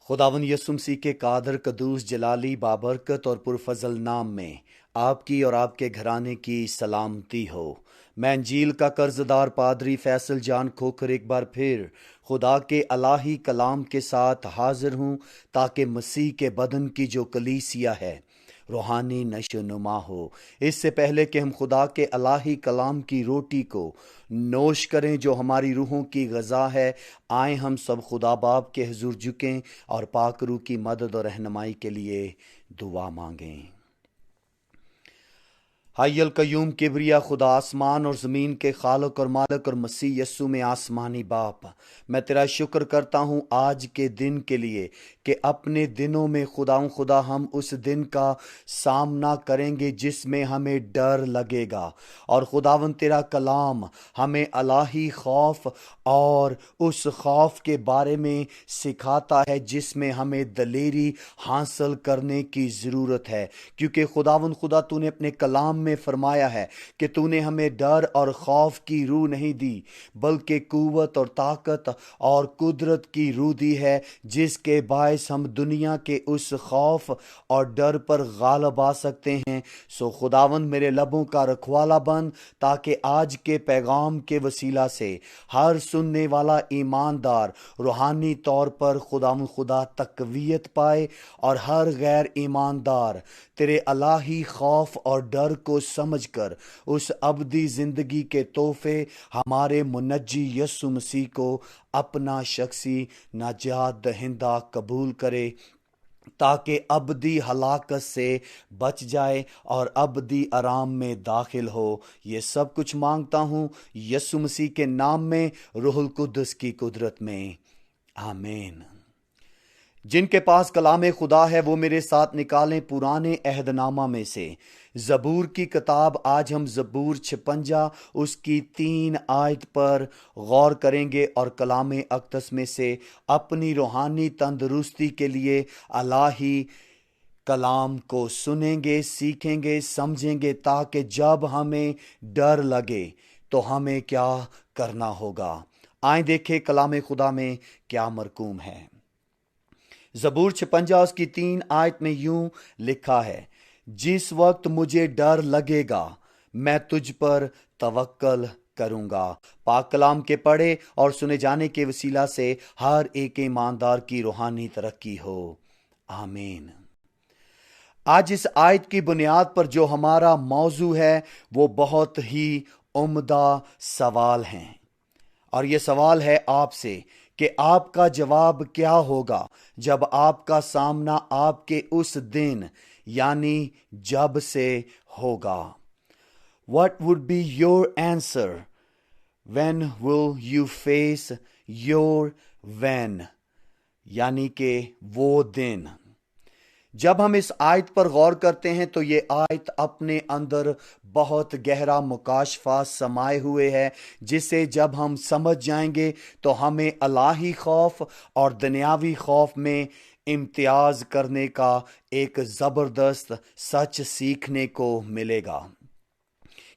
खुदावन यसुम मसीह के कादर कदूस जलाली बाबरकत और पुरफजल नाम में आपकी और आपके घराने की सलामती हो। मैं अंजील का कर्जदार पादरी फैसल जान खोखर एक बार फिर खुदा के अलाही कलाम के साथ हाजिर हूँ, ताकि मसीह के बदन की जो कलीसिया है रूहानी नशोनुमा हो। इससे पहले कि हम खुदा के अलाही कलाम की रोटी को नोश करें जो हमारी रूहों की ग़ज़ा है, आए हम सब खुदा बाप के हुज़ूर झुकें और पाक रूह की मदद और रहनुमाई के लिए दुआ मांगें। हायल कयूम किबरिया खुदा आसमान और ज़मीन के खालक और मालिक और मसीह यस्सु में आसमानी बाप, मैं तेरा शुक्र करता हूँ आज के दिन के लिए कि अपने दिनों में खुदा हम उस दिन का सामना करेंगे जिसमें हमें डर लगेगा। और खुदावन तेरा कलाम हमें अलाही खौफ और उस खौफ के बारे में सिखाता है जिसमें हमें दलेरी हासिल करने की ज़रूरत है, क्योंकि खुदा तूने अपने कलाम में फरमाया है कि तूने हमें डर और खौफ की रूह नहीं दी, बल्कि कुव्वत और ताकत और कुदरत की रूह दी है, जिसके बायस हम दुनिया के उस खौफ और डर पर गालिब आ सकते हैं। सो खुदावन मेरे लबों का रखवाला बन, ताकि आज के पैगाम के वसीला से हर सुनने वाला ईमानदार रूहानी तौर पर खुदा तकवीयत पाए और हर गैर ईमानदार तेरे अलाही खौफ और डर को समझकर उस अबदी जिंदगी के तोहफे हमारे मुनज्जी यस्सु मसीह को अपना शख्सी नाजात दहिंदा कबूल करे, ताकि अबदी हलाकत से बच जाए और अबदी आराम में दाखिल हो। ये सब कुछ मांगता हूँ यस्सु मसीह के नाम में, रूहुल कुद्दस की कुदरत में, आमीन। जिनके पास कलाम खुदा है वो मेरे साथ निकालें पुराने अहदनामा में से ज़बूर की किताब। आज हम ज़बूर 56 उसकी 3 आयत पर गौर करेंगे और कलाम अक़दस में से अपनी रूहानी तंदुरुस्ती के लिए अलाही कलाम को सुनेंगे, सीखेंगे, समझेंगे, ताकि जब हमें डर लगे तो हमें क्या करना होगा। आए देखें कलाम खुदा में क्या मरकूम है। ज़बूर 56 उसकी 3 आयत में यूं लिखा है, जिस वक्त मुझे डर लगेगा मैं तुझ पर तवक्कल करूंगा। पाक कलाम के पढ़े और सुने जाने के वसीला से हर एक ईमानदार की रूहानी तरक्की हो, आमीन। आज इस आयत की बुनियाद पर जो हमारा मौजू है वो बहुत ही उम्दा सवाल है, और ये सवाल है आपसे कि आपका जवाब क्या होगा जब आपका सामना आपके उस दिन यानी जब से होगा। What would be your answer? When will you face your when? यानी कि वो दिन। जब हम इस आयत पर गौर करते हैं तो ये आयत अपने अंदर बहुत गहरा मुकाशफा समाये हुए है, जिसे जब हम समझ जाएंगे तो हमें अलाही खौफ और दुनियावी खौफ में इम्तियाज करने का एक ज़बरदस्त सच सीखने को मिलेगा।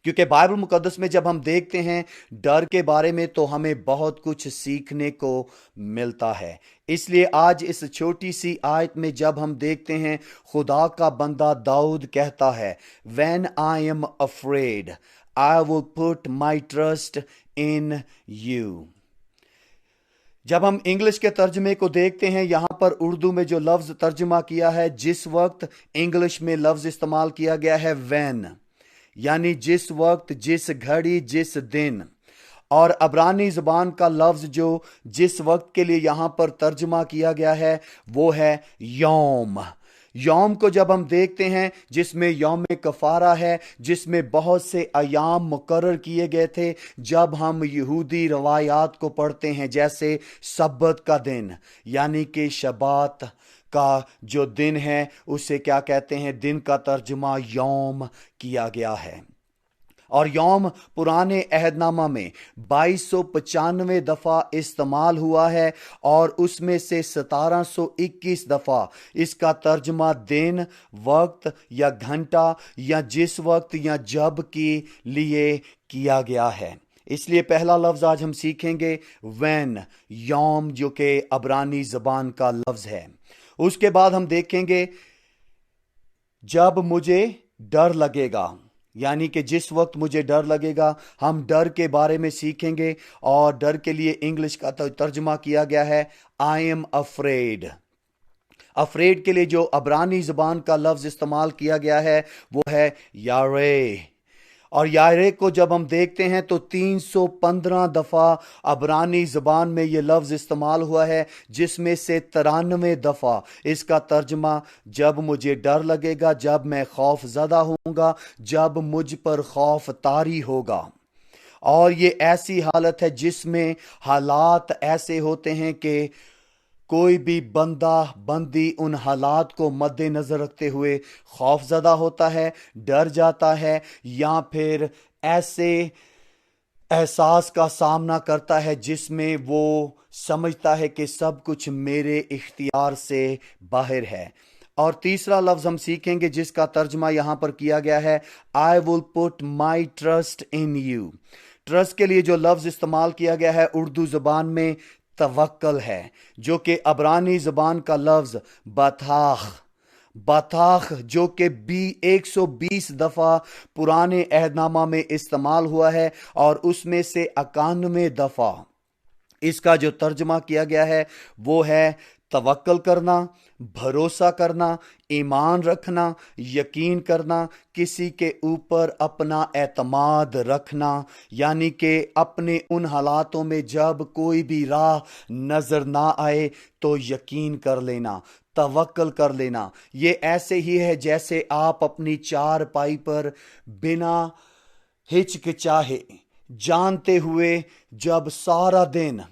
क्योंकि बाइबल मुकद्दस में जब हम देखते हैं डर के बारे में तो हमें बहुत कुछ सीखने को मिलता है। इसलिए आज इस छोटी सी आयत में जब हम देखते हैं खुदा का बंदा दाऊद कहता है, When I am afraid, I will put my trust in you। जब हम इंग्लिश के तर्जमे को देखते हैं, यहां पर उर्दू में जो लफ्ज तर्जमा किया है, जिस वक्त इंग्लिश में लफ्ज इस्तेमाल किया गया है when, यानी जिस वक्त, जिस घड़ी, जिस दिन। और अब्रानी ज़बान का लफ्ज जो जिस वक्त के लिए यहां पर तर्जमा किया गया है वो है यौम। यौम को जब हम देखते हैं जिसमें यौम कफारा है, जिसमें बहुत से अयाम मुकर्रर किए गए थे। जब हम यहूदी रवायात को पढ़ते हैं, जैसे सब्बत का दिन यानी कि शबात का जो दिन है उसे क्या कहते हैं, दिन का तर्जुमा यौम किया गया है। और यौम पुराने अहदनामा में 2295 दफ़ा इस्तेमाल हुआ है और उसमें से 1721 दफ़ा इसका तर्जमा दिन, वक्त या घंटा या जिस वक्त या जब के लिए किया गया है। इसलिए पहला लफ्ज आज हम सीखेंगे when, यौम, जो कि अब्रानी ज़बान का लफ्ज है। उसके बाद हम देखेंगे जब मुझे डर लगेगा, यानी कि जिस वक्त मुझे डर लगेगा, हम डर के बारे में सीखेंगे। और डर के लिए इंग्लिश का तर्जुमा किया गया है आई एम अफ्रेड। अफ्रेड के लिए जो अब्रानी जुबान का लफ्ज इस्तेमाल किया गया है वो है यारे। और यारे को जब हम देखते हैं तो 315 दफा अब्रानी जुबान में ये लफ्ज इस्तेमाल हुआ है, जिसमें से 93 दफा इसका तर्जमा जब मुझे डर लगेगा, जब मैं खौफ ज़दा होऊंगा, जब मुझ पर खौफ तारी होगा। और ये ऐसी हालत है जिसमें हालात ऐसे होते हैं कि कोई भी बंदा बंदी उन हालात को मद्देनजर रखते हुए खौफजदा होता है, डर जाता है, या फिर ऐसे एहसास का सामना करता है जिसमें वो समझता है कि सब कुछ मेरे इख्तियार से बाहर है। और तीसरा लफ्ज हम सीखेंगे जिसका तर्जमा यहां पर किया गया है I will put my trust in you. Trust के लिए जो लफ्ज इस्तेमाल किया गया है उर्दू जुबान में तवक्कल है, जो कि अबरानी जुबान का लफ्ज बाताख जो कि 120 दफा पुराने अहदनामा में इस्तेमाल हुआ है, और उसमें से 91 दफा इसका जो तर्जमा किया गया है वो है तवक्कल करना, भरोसा करना, ईमान रखना, यकीन करना, किसी के ऊपर अपना एतमाद रखना, यानी कि अपने उन हालातों में जब कोई भी राह नजर ना आए तो यकीन कर लेना, तवक्कल कर लेना। ये ऐसे ही है जैसे आप अपनी चारपाई पर बिना हिचकिचाहे, जानते हुए जब सारा दिन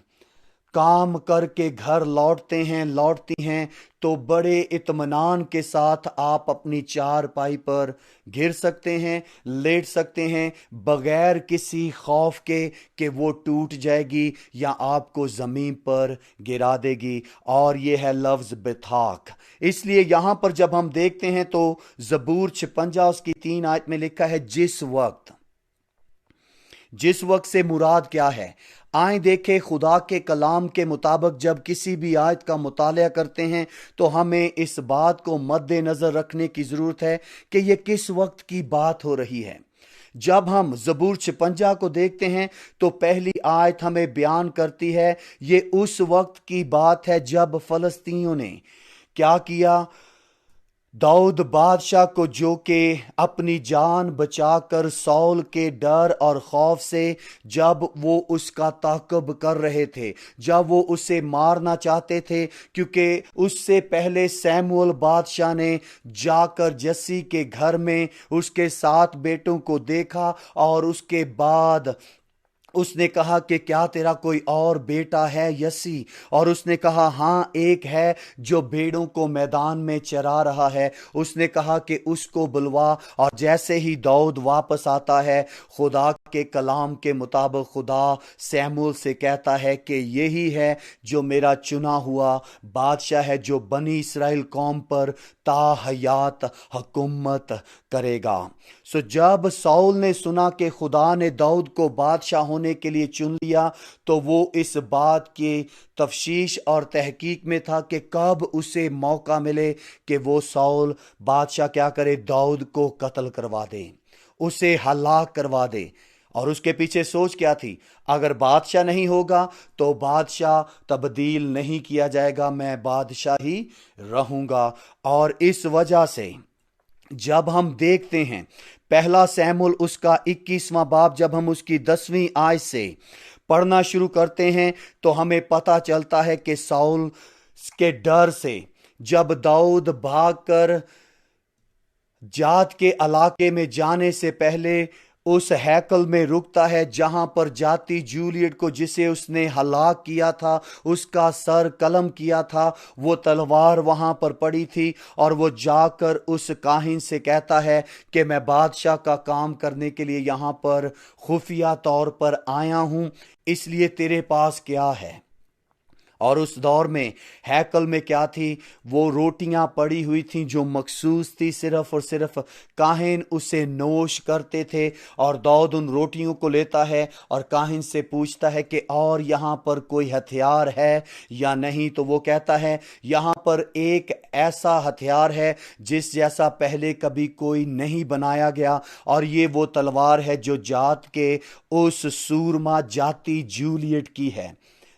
काम करके घर लौटती हैं तो बड़े इत्मीनान के साथ आप अपनी चारपाई पर गिर सकते हैं, लेट सकते हैं, बगैर किसी खौफ के कि वो टूट जाएगी या आपको जमीन पर गिरा देगी। और ये है लफ्ज बिथाक। इसलिए यहां पर जब हम देखते हैं तो ज़बूर 56 उसकी 3 आयत में लिखा है जिस वक्त से मुराद क्या है। आए देखे खुदा के कलाम के मुताबिक जब किसी भी आयत का मुताला करते हैं तो हमें इस बात को मद्देनजर रखने की जरूरत है कि यह किस वक्त की बात हो रही है। जब हम ज़बूर 56 को देखते हैं तो पहली आयत हमें बयान करती है ये उस वक्त की बात है जब फलस्तीनियों ने क्या किया, दाऊद बादशाह को जो कि अपनी जान बचाकर सौल के डर और खौफ से जब वो उसका ताक़ब कर रहे थे, जब वो उसे मारना चाहते थे, क्योंकि उससे पहले सैमुअल बादशाह ने जाकर जस्सी के घर में उसके 7 बेटों को देखा और उसके बाद उसने कहा कि क्या तेरा कोई और बेटा है यसी? और उसने कहा हाँ एक है जो भेड़ों को मैदान में चरा रहा है। उसने कहा कि उसको बुलवा। और जैसे ही दाऊद वापस आता है, खुदा के कलाम के मुताबिक खुदा सैमुअल से कहता है कि यही है जो मेरा चुना हुआ बादशाह है, जो बनी इस्राएल कौम पर ताहयात हुकूमत करेगा। सो जब साउल ने सुना कि खुदा ने दाऊद को बादशाह होने के लिए चुन लिया, तो वो इस बात की तफ्शीश और तहकीक में था कि कब उसे मौका मिले कि वो साउल बादशाह क्या करे, दाऊद को कत्ल करवा दे, उसे हलाक करवा दे। और उसके पीछे सोच क्या थी, अगर बादशाह नहीं होगा तो बादशाह तब्दील नहीं किया जाएगा, मैं बादशाह ही रहूंगा। और इस वजह से जब हम देखते हैं पहला सैमुअल उसका 21वां बाब, जब हम उसकी 10वीं आयत से पढ़ना शुरू करते हैं तो हमें पता चलता है कि साउल के डर से जब दाऊद भागकर जात के इलाके में जाने से पहले उस हैकल में रुकता है जहां पर जाती जूलियट को, जिसे उसने हलाक किया था, उसका सर कलम किया था, वो तलवार वहां पर पड़ी थी। और वो जाकर उस काहिन से कहता है कि मैं बादशाह का काम करने के लिए यहां पर खुफिया तौर पर आया हूं, इसलिए तेरे पास क्या है। اور اس دور میں ہیکل میں کیا تھی؟ وہ روٹیاں پڑی ہوئی تھیں جو مخصوص تھی، صرف اور صرف کاہن اسے نوش کرتے تھے۔ اور داؤد ان روٹیوں کو لیتا ہے اور کاہن سے پوچھتا ہے کہ اور یہاں پر کوئی ہتھیار ہے یا نہیں؟ تو وہ کہتا ہے یہاں پر ایک ایسا ہتھیار ہے جس جیسا پہلے کبھی کوئی نہیں بنایا گیا، اور یہ وہ تلوار ہے جو جات کے اس سورما جاتی جولیٹ کی ہے۔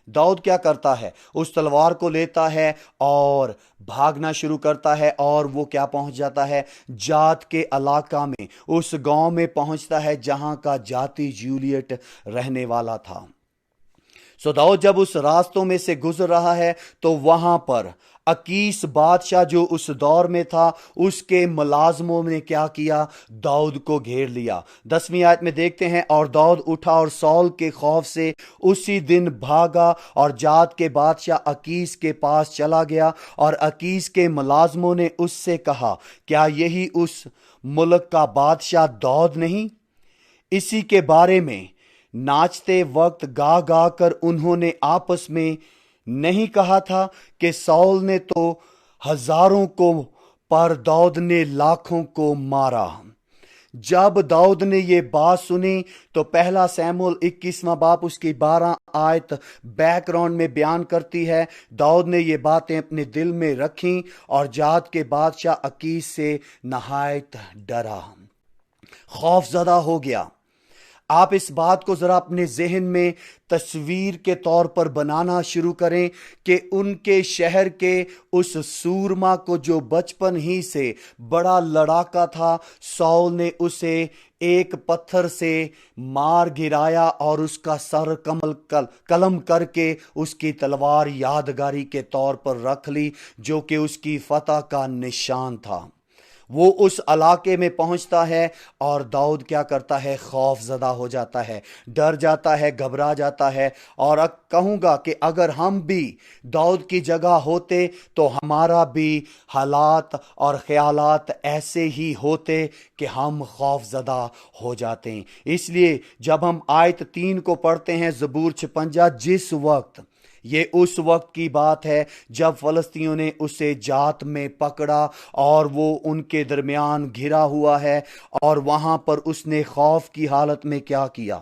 داؤد کیا کرتا ہے؟ اس تلوار کو لیتا ہے اور بھاگنا شروع کرتا ہے، اور وہ کیا پہنچ جاتا ہے؟ جات کے علاقہ میں، اس گاؤں میں پہنچتا ہے جہاں کا جاتی جولیٹ رہنے والا تھا۔ داؤد جب اس راستوں میں سے گزر رہا ہے تو وہاں پر اکیس بادشاہ جو اس دور میں تھا، اس کے ملازموں نے کیا کیا؟ داؤد کو گھیر لیا۔ 10ویں آیت میں دیکھتے ہیں، اور داؤد اٹھا اور سول کے خوف سے اسی دن بھاگا اور جات کے بادشاہ اکیس کے پاس چلا گیا، اور اکیس کے ملازموں نے اس سے کہا، کیا یہی اس ملک کا بادشاہ داؤد نہیں؟ اسی کے بارے میں ناچتے وقت گا گا کر انہوں نے آپس میں نہیں کہا تھا کہ سول نے تو ہزاروں کو پر داؤد نے لاکھوں کو مارا۔ جب داؤد نے یہ بات سنی تو پہلا سیموئیل 21واں باب اس کی 12 آیت بیک گراؤنڈ میں بیان کرتی ہے، داؤد نے یہ باتیں اپنے دل میں رکھیں اور جات کے بادشاہ اکیس سے نہایت ڈرا، خوف زدہ ہو گیا۔ آپ اس بات کو ذرا اپنے ذہن میں تصویر کے طور پر بنانا شروع کریں کہ ان کے شہر کے اس سورما کو جو بچپن ہی سے بڑا لڑاکا تھا، سول نے اسے ایک پتھر سے مار گرایا اور اس کا سر قلم کر کے اس کی تلوار یادگاری کے طور پر رکھ لی، جو کہ اس کی فتح کا نشان تھا۔ وہ اس علاقے میں پہنچتا ہے اور داؤد کیا کرتا ہے؟ خوف زدہ ہو جاتا ہے، ڈر جاتا ہے، گھبرا جاتا ہے۔ اور کہوں گا کہ اگر ہم بھی داؤد کی جگہ ہوتے تو ہمارا بھی حالات اور خیالات ایسے ہی ہوتے کہ ہم خوف زدہ ہو جاتے ہیں۔ اس لیے جب ہم آیت 3 کو پڑھتے ہیں، زبور 56، جس وقت، یہ اس وقت کی بات ہے جب فلسطینیوں نے اسے جات میں پکڑا اور وہ ان کے درمیان گھرا ہوا ہے، اور وہاں پر اس نے خوف کی حالت میں کیا کیا؟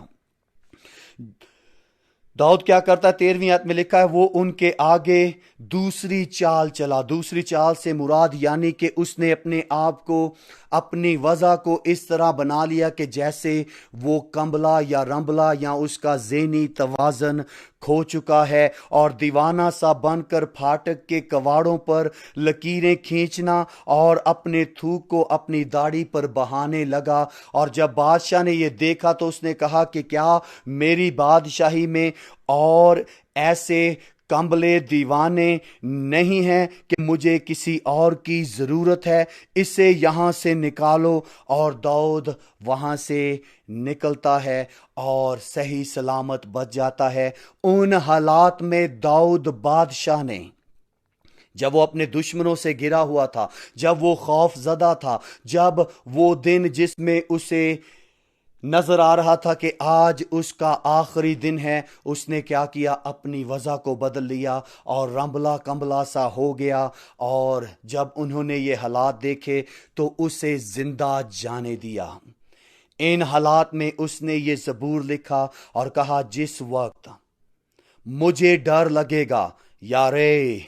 داؤد کیا کرتا ہے؟ 13ویں آیت میں لکھا ہے، وہ ان کے آگے دوسری چال چلا۔ دوسری چال سے مراد یعنی کہ اس نے اپنے آپ کو، اپنی وضع کو اس طرح بنا لیا کہ جیسے وہ کمبلا یا رمبلا یا اس کا ذہنی توازن کھو چکا ہے، اور دیوانہ سا بن کر پھاٹک کے کواڑوں پر لکیریں کھینچنا اور اپنے تھوک کو اپنی داڑھی پر بہانے لگا۔ اور جب بادشاہ نے یہ دیکھا تو اس نے کہا کہ کیا میری بادشاہی میں اور ایسے کمبلے دیوانے نہیں ہیں کہ مجھے کسی اور کی ضرورت ہے؟ اسے یہاں سے نکالو۔ اور داؤد وہاں سے نکلتا ہے اور صحیح سلامت بچ جاتا ہے۔ ان حالات میں داؤد بادشاہ نے، جب وہ اپنے دشمنوں سے گھرا ہوا تھا، جب وہ خوف زدہ تھا، جب وہ دن جس میں اسے نظر آ رہا تھا کہ آج اس کا آخری دن ہے، اس نے کیا کیا؟ اپنی وضع کو بدل لیا اور رمبلا کمبلا سا ہو گیا۔ اور جب انہوں نے یہ حالات دیکھے تو اسے زندہ جانے دیا۔ ان حالات میں اس نے یہ زبور لکھا اور کہا، جس وقت مجھے ڈر لگے گا، یارے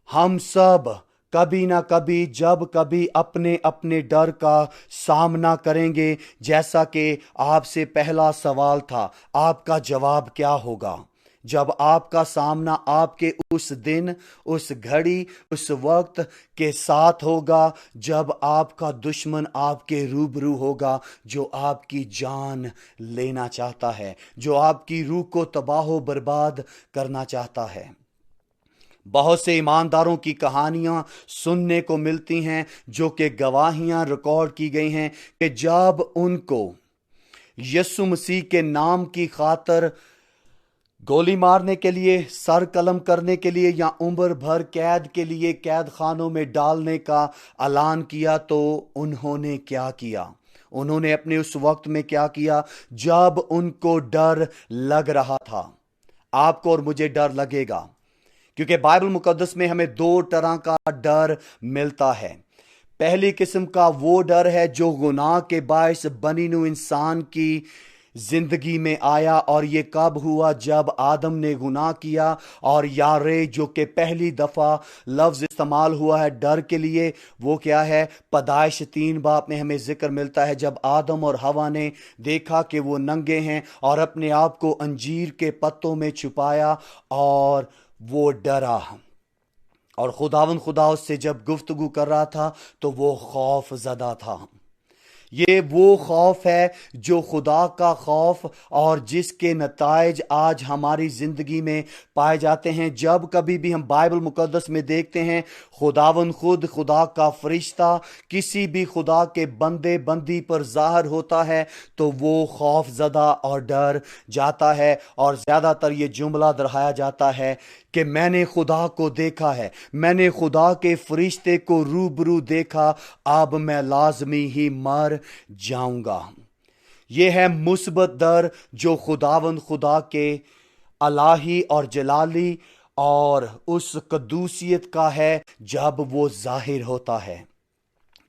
ہم سب کبھی نہ کبھی جب کبھی اپنے اپنے ڈر کا سامنا کریں گے، جیسا کہ آپ سے پہلا سوال تھا، آپ کا جواب کیا ہوگا جب آپ کا سامنا آپ کے اس دن، اس گھڑی، اس وقت کے ساتھ ہوگا جب آپ کا دشمن آپ کے روبرو ہوگا، جو آپ کی جان لینا چاہتا ہے، جو آپ کی روح کو تباہ و برباد کرنا چاہتا ہے۔ بہت سے ایمانداروں کی کہانیاں سننے کو ملتی ہیں جو کہ گواہیاں ریکارڈ کی گئی ہیں کہ جب ان کو یسوع مسیح کے نام کی خاطر گولی مارنے کے لیے، سر قلم کرنے کے لیے یا عمر بھر قید کے لیے قید خانوں میں ڈالنے کا اعلان کیا، تو انہوں نے کیا کیا؟ انہوں نے اپنے اس وقت میں کیا کیا جب ان کو ڈر لگ رہا تھا؟ آپ کو اور مجھے ڈر لگے گا، کیونکہ بائبل مقدس میں ہمیں دو طرح کا ڈر ملتا ہے۔ پہلی قسم کا وہ ڈر ہے جو گناہ کے باعث بنی نوع انسان کی زندگی میں آیا، اور یہ کب ہوا؟ جب آدم نے گناہ کیا۔ اور یارے جو کہ پہلی دفعہ لفظ استعمال ہوا ہے ڈر کے لیے، وہ کیا ہے؟ پیدائش 3 باب میں ہمیں ذکر ملتا ہے، جب آدم اور حوا نے دیکھا کہ وہ ننگے ہیں اور اپنے آپ کو انجیر کے پتوں میں چھپایا اور وہ ڈرا، اور خداوند خدا اس سے جب گفتگو کر رہا تھا تو وہ خوف زدہ تھا۔ یہ وہ خوف ہے جو خدا کا خوف اور جس کے نتائج آج ہماری زندگی میں پائے جاتے ہیں۔ جب کبھی بھی ہم بائبل مقدس میں دیکھتے ہیں خداوند خود، خدا کا فرشتہ کسی بھی خدا کے بندے بندی پر ظاہر ہوتا ہے تو وہ خوف زدہ اور ڈر جاتا ہے، اور زیادہ تر یہ جملہ دہرایا جاتا ہے کہ میں نے خدا کو دیکھا ہے، میں نے خدا کے فرشتے کو روبرو دیکھا، اب میں لازمی ہی مر جاؤں گا۔ یہ ہے مثبت ڈر جو خداوند خدا کے الہی اور جلالی اور اس قدوسیت کا ہے جب وہ ظاہر ہوتا ہے۔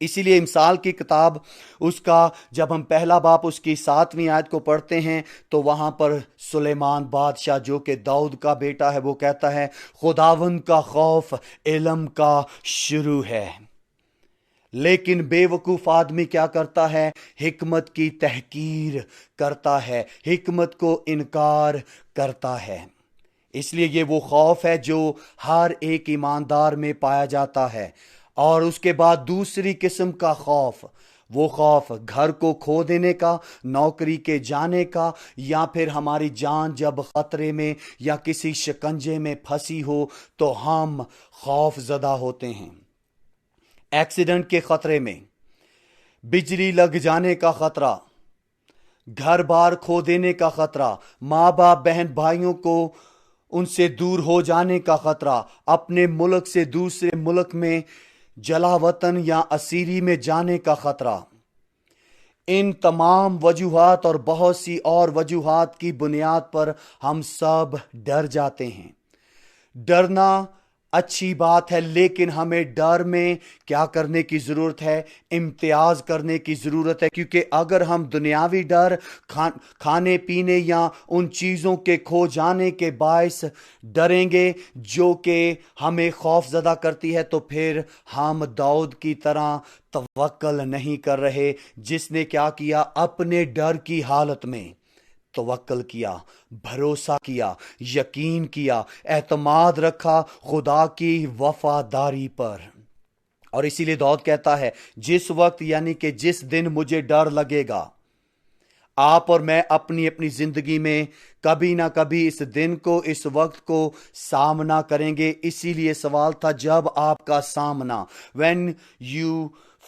اسی لیے مثال کی کتاب اس کا جب ہم پہلا باب اس کی 7ویں آیت کو پڑھتے ہیں تو وہاں پر سلیمان بادشاہ جو کہ داؤد کا بیٹا ہے وہ کہتا ہے خداوند کا خوف علم کا شروع ہے۔ لیکن بے وقوف آدمی کیا کرتا ہے؟ حکمت کی تحقیر کرتا ہے، حکمت کو انکار کرتا ہے۔ اس لیے یہ وہ خوف ہے جو ہر ایک ایماندار میں پایا جاتا ہے۔ اور اس کے بعد دوسری قسم کا خوف، وہ خوف گھر کو کھو دینے کا، نوکری کے جانے کا، یا پھر ہماری جان جب خطرے میں یا کسی شکنجے میں پھنسی ہو تو ہم خوف زدہ ہوتے ہیں۔ ایکسیڈنٹ کے خطرے میں، بجلی لگ جانے کا خطرہ، گھر بار کھو دینے کا خطرہ، ماں باپ بہن بھائیوں کو ان سے دور ہو جانے کا خطرہ، اپنے ملک سے دوسرے ملک میں جلا وطن یا اسیری میں جانے کا خطرہ۔ ان تمام وجوہات اور بہت سی اور وجوہات کی بنیاد پر ہم سب ڈر جاتے ہیں۔ ڈرنا اچھی بات ہے، لیکن ہمیں ڈر میں کیا کرنے کی ضرورت ہے؟ امتیاز کرنے کی ضرورت ہے، کیونکہ اگر ہم دنیاوی ڈر کھانے پینے یا ان چیزوں کے کھو جانے کے باعث ڈریں گے جو کہ ہمیں خوف زدہ کرتی ہے تو پھر ہم داؤد کی طرح توکل نہیں کر رہے، جس نے کیا کیا؟ اپنے ڈر کی حالت میں توکل کیا، بھروسہ کیا، یقین کیا، اعتماد رکھا خدا کی وفاداری پر۔ اور اسی لیے داؤد کہتا ہے جس وقت یعنی کہ جس دن مجھے ڈر لگے گا، آپ اور میں اپنی زندگی میں کبھی نہ کبھی اس دن کو، اس وقت کو سامنا کریں گے۔ اسی لیے سوال تھا جب آپ کا سامنا، when you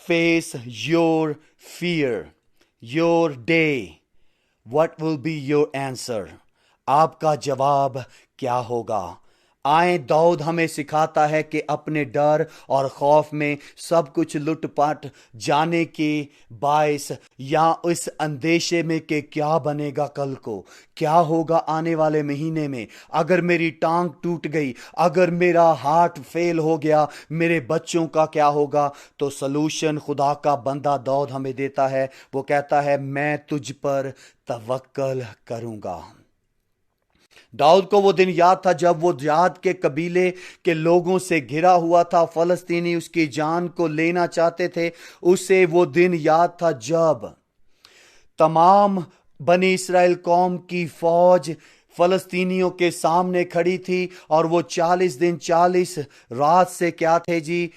face your fear, your day, what will be your answer؟ آپ کا جواب کیا ہوگا؟ آئیں، داؤد ہمیں سکھاتا ہے کہ اپنے ڈر اور خوف میں سب کچھ لٹ پٹ جانے کے باعث یا اس اندیشے میں کہ کیا بنے گا کل کو، کیا ہوگا آنے والے مہینے میں، اگر میری ٹانگ ٹوٹ گئی، اگر میرا ہارٹ فیل ہو گیا، میرے بچوں کا کیا ہوگا؟ تو سلوشن خدا کا بندہ داؤد ہمیں دیتا ہے، وہ کہتا ہے میں تجھ پر توکل کروں گا۔ داؤد کو وہ دن یاد تھا جب وہ جاد کے قبیلے کے لوگوں سے گھرا ہوا تھا، فلسطینی اس کی جان کو لینا چاہتے تھے۔ اسے وہ دن یاد تھا جب تمام بنی اسرائیل قوم کی فوج فلسطینیوں کے سامنے کھڑی تھی، اور وہ 40 دن 40 رات سے کیا تھے جی؟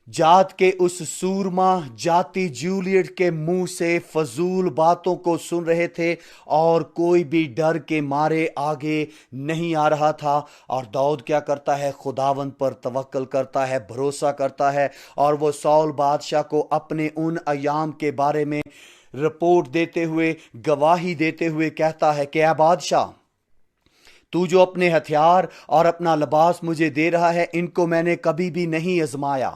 جات کے اس سورما جاتی جولیٹ کے منہ سے فضول باتوں کو سن رہے تھے، اور کوئی بھی ڈر کے مارے آگے نہیں آ رہا تھا۔ اور داؤد کیا کرتا ہے؟ خداوند پر توکل کرتا ہے، بھروسہ کرتا ہے، اور وہ ساؤل بادشاہ کو اپنے ان ایام کے بارے میں رپورٹ دیتے ہوئے، گواہی دیتے ہوئے کہتا ہے کہ اے بادشاہ، تو جو اپنے ہتھیار اور اپنا لباس مجھے دے رہا ہے ان کو میں نے کبھی بھی نہیں آزمایا،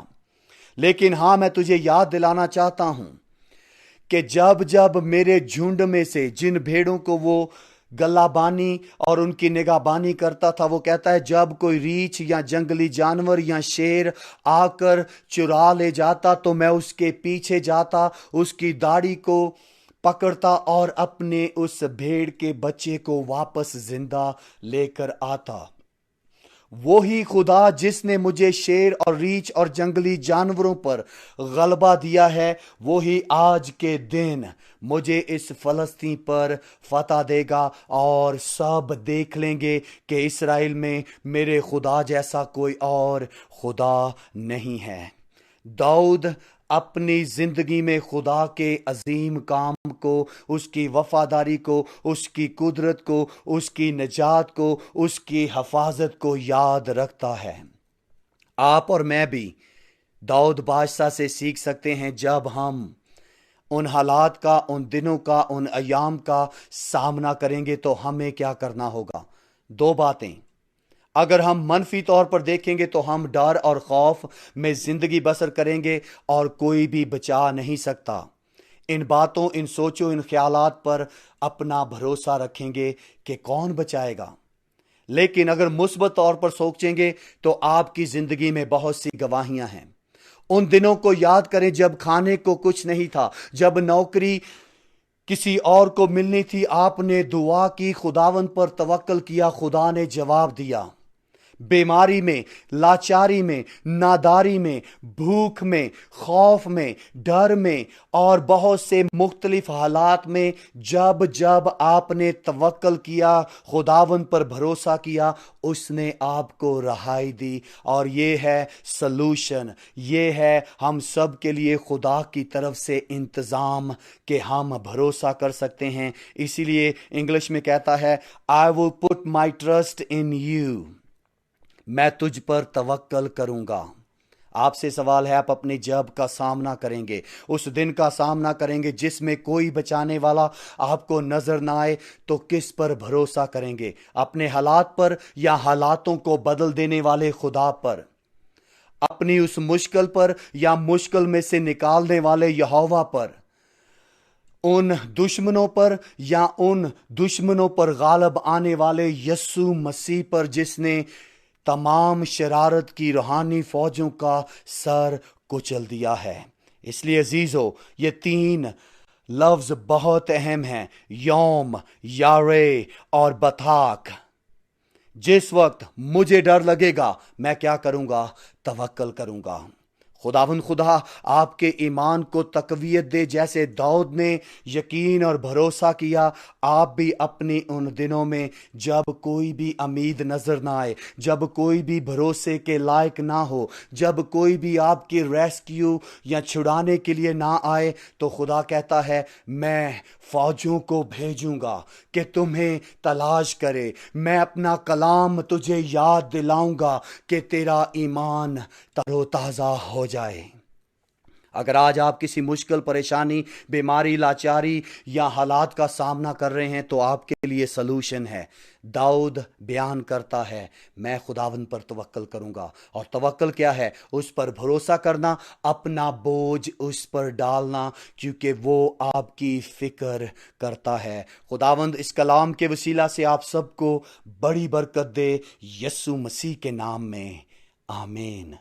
لیکن ہاں میں تجھے یاد دلانا چاہتا ہوں کہ جب میرے جھنڈ میں سے جن بھیڑوں کو وہ गल्ला बानी और उनकी निगाहबानी करता था। वो कहता है जब कोई रीछ या जंगली जानवर या शेर आकर चुरा ले जाता तो मैं उसके पीछे जाता, उसकी दाढ़ी को पकड़ता और अपने उस भेड़ के बच्चे को वापस जिंदा लेकर आता। वही खुदा जिसने मुझे शेर और रीछ और जंगली जानवरों पर गलबा दिया है, वही आज के दिन मुझे इस फलस्तीन पर फतह देगा और सब देख लेंगे कि इस्राएल में मेरे खुदा जैसा कोई और खुदा नहीं है। दाऊद अपनी जिंदगी में खुदा के अजीम काम को, उसकी वफादारी को, उसकी कुदरत को, उसकी निजात को, उसकी हिफाजत को याद रखता है। आप और मैं भी दाऊद बादशाह से सीख सकते हैं। जब हम उन हालात का, उन दिनों का, उन अयाम का सामना करेंगे तो हमें क्या करना होगा। दो बातें, अगर हम मनफी तौर पर देखेंगे तो हम डर और खौफ में जिंदगी बसर करेंगे और कोई भी बचा नहीं सकता। इन बातों, इन सोचों, इन ख्यालात पर अपना भरोसा रखेंगे कि कौन बचाएगा। लेकिन अगर मुस्बत तौर पर सोचेंगे तो आपकी जिंदगी में बहुत सी गवाहियां हैं। उन दिनों को याद करें जब खाने को कुछ नहीं था, जब नौकरी किसी और को मिलनी थी। आपने दुआ की, खुदावंद पर तवक्कल किया, खुदा ने जवाब दिया। बीमारी में, लाचारी में, नादारी में, भूख में, खौफ में, डर में और बहुत से मुख्तलिफ हालात में जब जब आपने तवक्कल किया, खुदावंद पर भरोसा किया, उसने आपको रहाई दी। और ये है सलूशन, ये है हम सब के लिए खुदा की तरफ से इंतज़ाम कि हम भरोसा कर सकते हैं। इसीलिए इंग्लिश में कहता है I will put my trust in you, मैं तुझ पर तवक्कल करूंगा। आपसे सवाल है, आप अपने जब का सामना करेंगे, उस दिन का सामना करेंगे जिसमें कोई बचाने वाला आपको नजर ना आए, तो किस पर भरोसा करेंगे? अपने हालात पर या हालातों को बदल देने वाले खुदा पर? अपनी उस मुश्किल पर या मुश्किल में से निकालने वाले यहोवा पर? उन दुश्मनों पर या उन दुश्मनों पर गालब आने वाले यस्सु मसीह पर जिसने तमाम शरारत की रूहानी फौजों का सर कुचल दिया है? इसलिए अजीजों, ये तीन लफ्ज बहुत अहम हैं, यौम, यारे और बताक। जिस वक्त मुझे डर लगेगा, मैं क्या करूंगा? तवक्कल करूंगा। खुदावंद खुदा आपके ईमान को तकवीत दे। जैसे दाऊद ने यकीन और भरोसा किया, आप भी अपनी उन दिनों में जब कोई भी उम्मीद नजर ना आए, जब कोई भी भरोसे के लायक ना हो, जब कोई भी आपकी रेस्क्यू या छुड़ाने के लिए ना आए, तो खुदा कहता है मैं फौजों को भेजूंगा कि तुम्हें तलाश करे। मैं अपना कलाम तुझे याद दिलाऊंगा कि तेरा ईमान तरोताज़ा हो जाए। अगर आज आप किसी मुश्किल, परेशानी, बीमारी, लाचारी या हालात का सामना कर रहे हैं तो आपके लिए सलूशन है। दाऊद बयान करता है मैं खुदावंद पर तवक्कल करूंगा। और तवक्कल क्या है? उस पर भरोसा करना, अपना बोझ उस पर डालना, क्योंकि वो आपकी फिक्र करता है। खुदावंद इस कलाम के वसीला से आप सबको बड़ी बरकत दे, यस्सु मसीह के नाम में, आमीन।